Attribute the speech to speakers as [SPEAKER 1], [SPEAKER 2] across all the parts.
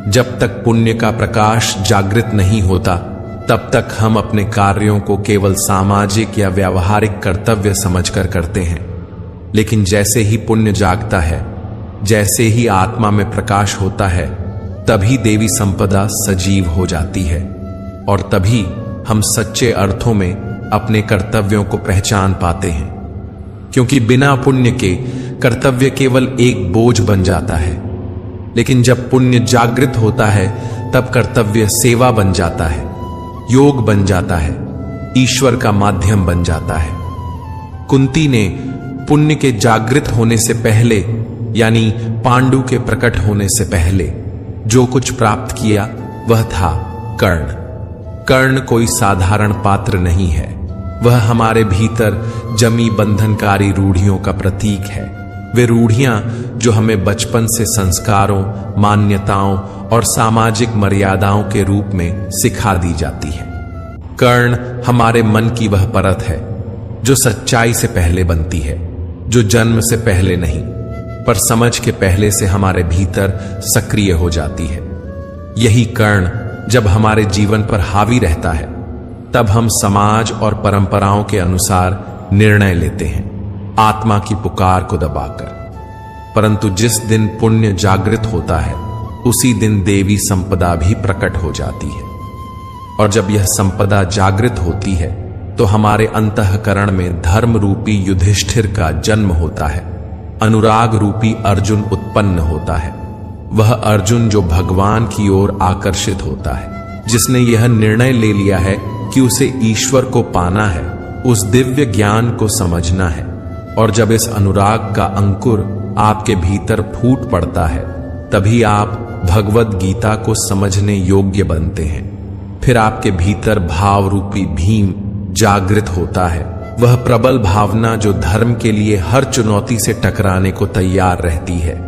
[SPEAKER 1] जब तक पुण्य का प्रकाश जागृत नहीं होता तब तक हम अपने कार्यों को केवल सामाजिक या व्यावहारिक कर्तव्य समझकर करते हैं। लेकिन जैसे ही पुण्य जागता है, जैसे ही आत्मा में प्रकाश होता है, तभी देवी संपदा सजीव हो जाती है और तभी हम सच्चे अर्थों में अपने कर्तव्यों को पहचान पाते हैं। क्योंकि बिना पुण्य के कर्तव्य केवल एक बोझ बन जाता है, लेकिन जब पुण्य जागृत होता है तब कर्तव्य सेवा बन जाता है, योग बन जाता है, ईश्वर का माध्यम बन जाता है। कुंती ने पुण्य के जागृत होने से पहले, यानी पांडु के प्रकट होने से पहले, जो कुछ प्राप्त किया वह था कर्ण। कर्ण कोई साधारण पात्र नहीं है, वह हमारे भीतर जमी बंधनकारी रूढ़ियों का प्रतीक है। वे रूढ़ियां जो हमें बचपन से संस्कारों, मान्यताओं और सामाजिक मर्यादाओं के रूप में सिखा दी जाती है। कर्ण हमारे मन की वह परत है जो सच्चाई से पहले बनती है, जो जन्म से पहले नहीं पर समझ के पहले से हमारे भीतर सक्रिय हो जाती है। यही कर्ण जब हमारे जीवन पर हावी रहता है तब हम समाज और परंपराओं के अनुसार निर्णय लेते हैं, आत्मा की पुकार को दबाकर। परंतु जिस दिन पुण्य जागृत होता है उसी दिन देवी संपदा भी प्रकट हो जाती है। और जब यह संपदा जागृत होती है तो हमारे अंतःकरण में धर्म रूपी युधिष्ठिर का जन्म होता है, अनुराग रूपी अर्जुन उत्पन्न होता है। वह अर्जुन जो भगवान की ओर आकर्षित होता है, जिसने यह निर्णय ले लिया है कि उसे ईश्वर को पाना है, उस दिव्य ज्ञान को समझना है। और जब इस अनुराग का अंकुर आपके भीतर फूट पड़ता है तभी आप भगवद गीता को समझने योग्य बनते हैं। फिर आपके भीतर भाव रूपी भीम जागृत होता है, वह प्रबल भावना जो धर्म के लिए हर चुनौती से टकराने को तैयार रहती है।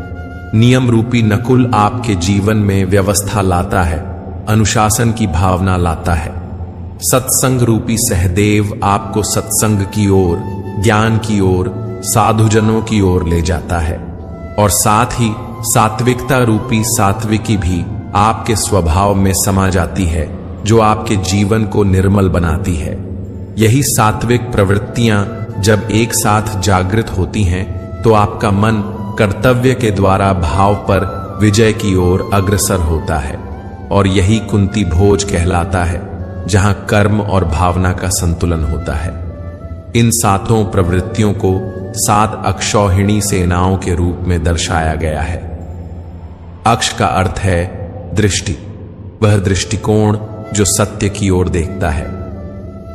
[SPEAKER 1] नियम रूपी नकुल आपके जीवन में व्यवस्था लाता है, अनुशासन की भावना लाता है। सत्संग रूपी सहदेव आपको सत्संग की ओर, ज्ञान की ओर, साधुजनों की ओर ले जाता है। और साथ ही सात्विकता रूपी सात्विकी भी आपके स्वभाव में समा जाती है, जो आपके जीवन को निर्मल बनाती है। यही सात्विक प्रवृत्तियां जब एक साथ जागृत होती हैं तो आपका मन कर्तव्य के द्वारा भाव पर विजय की ओर अग्रसर होता है। और यही कुंती भोज कहलाता है, जहां कर्म और भावना का संतुलन होता है। इन सातों प्रवृत्तियों को 7 अक्षौहिणी सेनाओं के रूप में दर्शाया गया है। अक्ष का अर्थ है दृष्टि, वह दृष्टिकोण जो सत्य की ओर देखता है।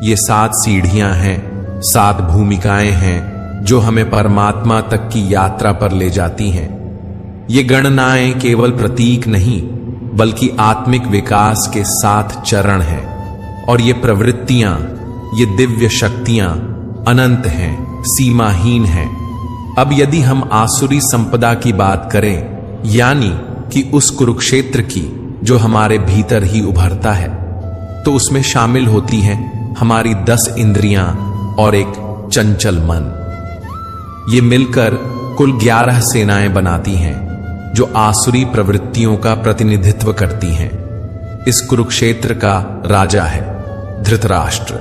[SPEAKER 1] ये 7 सीढ़ियां हैं, 7 भूमिकाएं हैं जो हमें परमात्मा तक की यात्रा पर ले जाती हैं। ये गणनाएं केवल प्रतीक नहीं बल्कि आत्मिक विकास के 7 चरण हैं। और ये प्रवृत्तियां, ये दिव्य शक्तियां अनंत हैं, सीमाहीन हैं। अब यदि हम आसुरी संपदा की बात करें, यानी कि उस कुरुक्षेत्र की जो हमारे भीतर ही उभरता है, तो उसमें शामिल होती हैं हमारी 10 इंद्रियां और एक चंचल मन। ये मिलकर कुल 11 सेनाएं बनाती हैं जो आसुरी प्रवृत्तियों का प्रतिनिधित्व करती हैं। इस कुरुक्षेत्र का राजा है धृतराष्ट्र,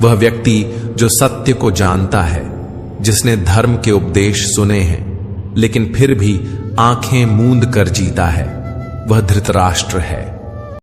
[SPEAKER 1] वह व्यक्ति जो सत्य को जानता है, जिसने धर्म के उपदेश सुने हैं लेकिन फिर भी आंखें मूंद कर जीता है, वह धृतराष्ट्र है।